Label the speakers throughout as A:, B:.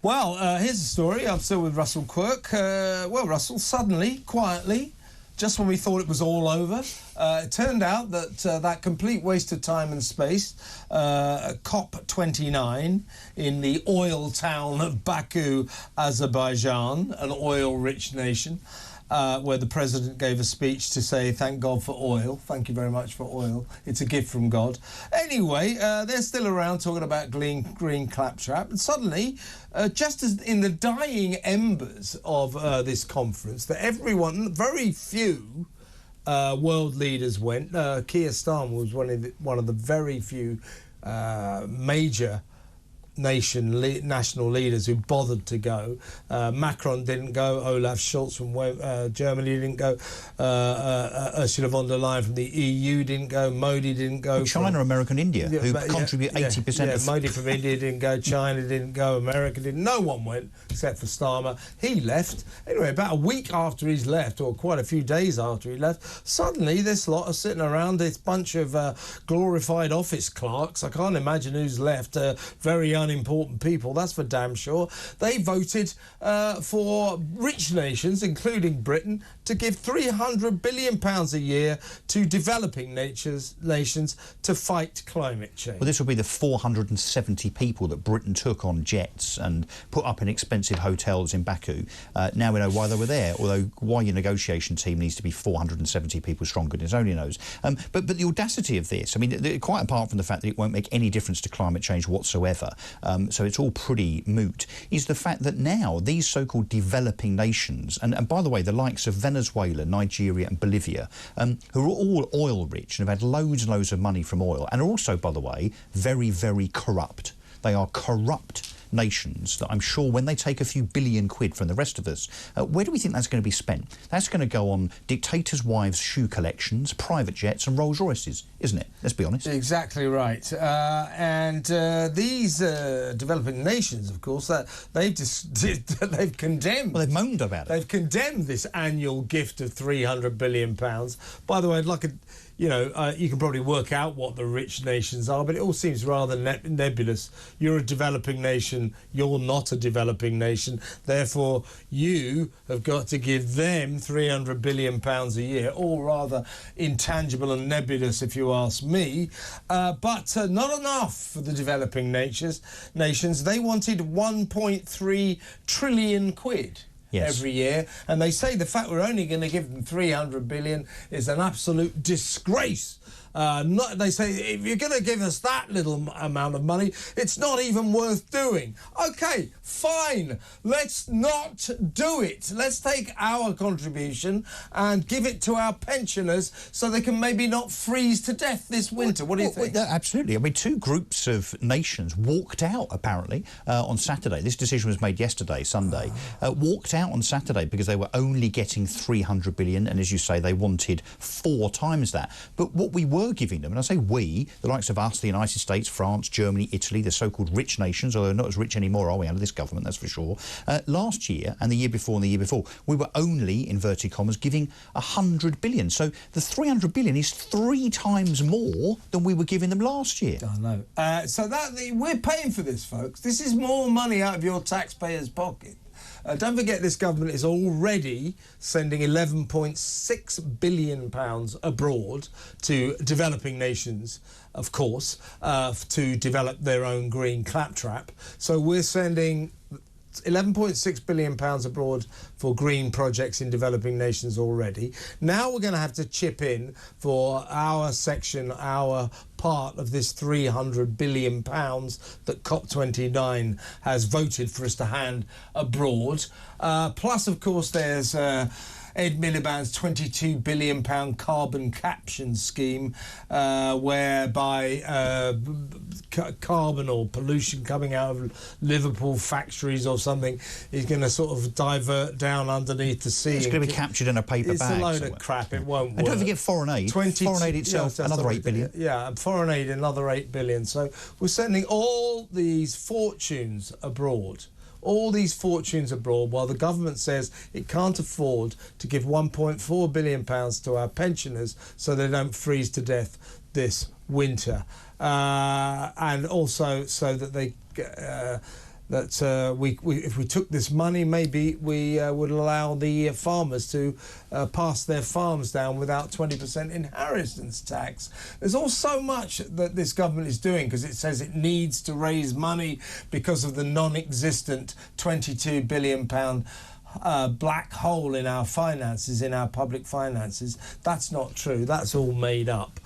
A: Well, here's the story. I'm still with Russell Quirk. Well, Russell, suddenly, quietly, just when we thought it was all over, it turned out that that complete waste of time and space, Cop29 in the oil town of Baku, Azerbaijan, an oil-rich nation, where the president gave a speech to say, thank God for oil. Thank you very much for oil. It's a gift from God. Anyway, they're still around talking about green claptrap. And suddenly, just as in the dying embers of this conference, that everyone, very few world leaders went. Keir Starmer was one of the very few major national leaders who bothered to go. Macron didn't go, Olaf Scholz from Germany didn't go, Ursula von der Leyen from the EU didn't go, Modi didn't go.
B: Well, China, America and India, who contribute 80% of...
A: Modi from India didn't go, China didn't go, America didn't. No one went except for Starmer. He left. Anyway, about a week after he's left, or quite a few days after he left, suddenly this lot are sitting around, this bunch of glorified office clerks. I can't imagine who's left. Very unimportant people, that's for damn sure. They voted for rich nations, including Britain, to give £300 billion a year to developing nations to fight climate change.
B: Well, this will be the 470 people that Britain took on jets and put up in expensive hotels in Baku. Now we know why they were there, although why your negotiation team needs to be 470 people strong, goodness only knows. But the audacity of this, I mean, quite apart from the fact that it won't make any difference to climate change whatsoever, so it's all pretty moot, is the fact that now these so-called developing nations, and by the way, the likes of Venezuela, Nigeria and Bolivia, who are all oil rich and have had loads and loads of money from oil, and are also, by the way, very, very corrupt. They are corrupt nations that I'm sure when they take a few billion quid from the rest of us, where do we think that's going to be spent? That's going to go on dictators' wives' shoe collections, private jets and Rolls Royces, isn't it? Let's be honest.
A: Exactly right. And these developing nations, of course, they've condemned...
B: Well, they've moaned about it.
A: They've condemned this annual gift of £300 billion. By the way, like you can probably work out what the rich nations are, but it all seems rather nebulous. You're a developing nation, you're not a developing nation, therefore you have got to give them £300 billion a year, all rather intangible and nebulous if you ask me, but not enough for the developing nations. They wanted 1.3 trillion quid. Yes. Every year, and they say the fact we're only going to give them 300 billion is an absolute disgrace. They say if you're going to give us that little amount of money, it's not even worth doing. OK, fine, let's not do it. Let's take our contribution and give it to our pensioners so they can maybe not freeze to death this winter. What do you think?
B: Absolutely. I mean, two groups of nations walked out, apparently, on Saturday. This decision was made yesterday, Sunday. Walked out on Saturday because they were only getting 300 billion, and as you say, they wanted 4 times that. But what we were giving them, and I say we, the likes of us, the United States, France, Germany, Italy, the so-called rich nations, although not as rich anymore, are we, under this government, that's for sure. Last year, and the year before, and the year before, we were only, inverted commas, giving 100 billion. So the 300 billion is 3 times more than we were giving them last year.
A: I know. So we're paying for this, folks. This is more money out of your taxpayers' pocket. Don't forget this government is already sending £11.6 billion abroad to developing nations, of course, to develop their own green claptrap. So we're sending £11.6 billion abroad for green projects in developing nations already. Now we're going to have to chip in for our section, our part of this £300 billion that Cop29 has voted for us to hand abroad. Plus, of course, there's Ed Miliband's £22 billion carbon caption scheme, whereby carbon or pollution coming out of Liverpool factories or something is going to sort of divert down underneath the sea.
B: It's going to be captured in a paper bag.
A: It's a load of crap, it won't work.
B: And don't forget foreign aid. Foreign aid itself, another 8 billion.
A: Yeah, foreign aid, another 8 billion. So we're sending all these fortunes abroad. All these fortunes abroad, while the government says it can't afford to give £1.4 billion to our pensioners so they don't freeze to death this winter. And also so that they that if we took this money, maybe we would allow the farmers to pass their farms down without 20% inheritance tax. There's all so much that this government is doing because it says it needs to raise money because of the non-existent £22 billion black hole in our finances, in our public finances. That's not true. That's all made up.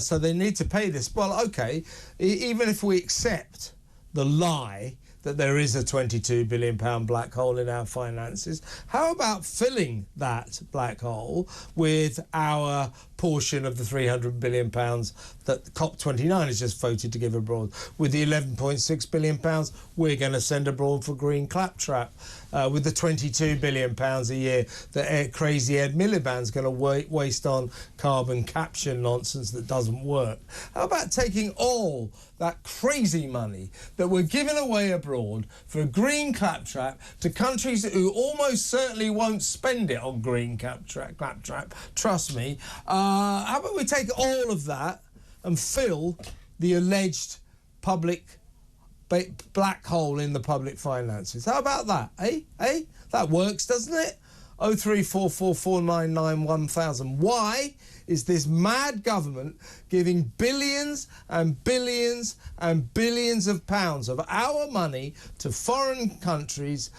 A: So they need to pay this. Well, OK, even if we accept the lie that there is a £22 billion black hole in our finances, how about filling that black hole with our portion of the £300 billion that Cop29 has just voted to give abroad? With the £11.6 billion we're going to send abroad for green Claptrap, with the £22 billion a year that crazy Ed Miliband's going to waste on carbon capture nonsense that doesn't work. How about taking all that crazy money that we're giving away abroad for green Claptrap to countries who almost certainly won't spend it on green Claptrap, trust me. How about we take all of that and fill the alleged public black hole in the public finances? How about that, eh? That works, doesn't it? 03444991000. Why is this mad government giving billions and billions and billions of pounds of our money to foreign countries,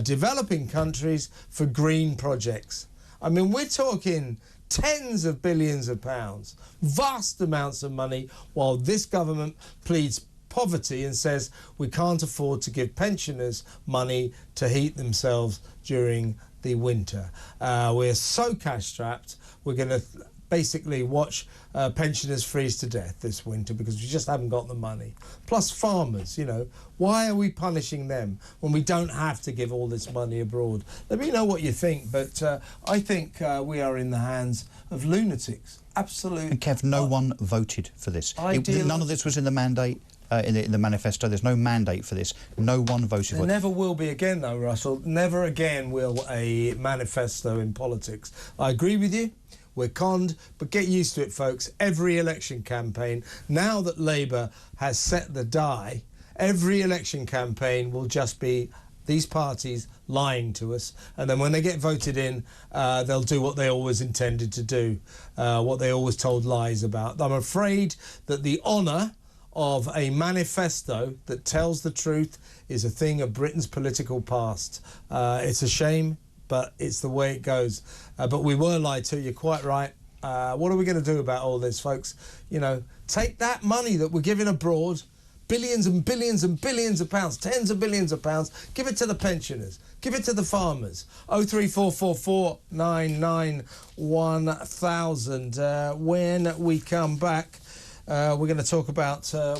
A: developing countries, for green projects? I mean, we're talking tens of billions of pounds, vast amounts of money, while this government pleads poverty and says we can't afford to give pensioners money to heat themselves during the winter. We're so cash-strapped, we're going to basically watch pensioners freeze to death this winter because we just haven't got the money. Plus farmers, you know, why are we punishing them when we don't have to give all this money abroad? Let me know what you think, but I think we are in the hands of lunatics. Absolutely.
B: And Kev, no one voted for this. None of this was in the mandate. In the manifesto, there's no mandate for this. No one voted for it.
A: There never will be again, though, Russell. Never again will a manifesto in politics. I agree with you. We're conned, but get used to it, folks. Every election campaign, now that Labour has set the die, every election campaign will just be these parties lying to us, and then when they get voted in, they'll do what they always intended to do, what they always told lies about. I'm afraid that the honour of a manifesto that tells the truth is a thing of Britain's political past. It's a shame, but it's the way it goes. But we were lied to, you're quite right. What are we going to do about all this, folks? You know, take that money that we're giving abroad, billions and billions and billions of pounds, tens of billions of pounds, give it to the pensioners, give it to the farmers. 03444991000. When we come back, we're going to talk about, you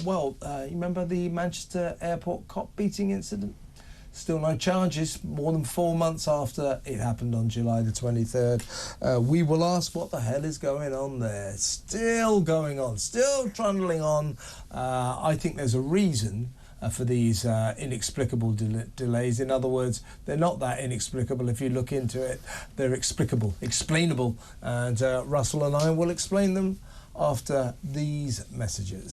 A: remember the Manchester Airport cop beating incident? Still no charges, more than 4 months after it happened on July the 23rd. We will ask what the hell is going on there. Still going on, still trundling on. I think there's a reason for these inexplicable delays. In other words, they're not that inexplicable if you look into it. They're explicable, explainable, and Russell and I will explain them after these messages.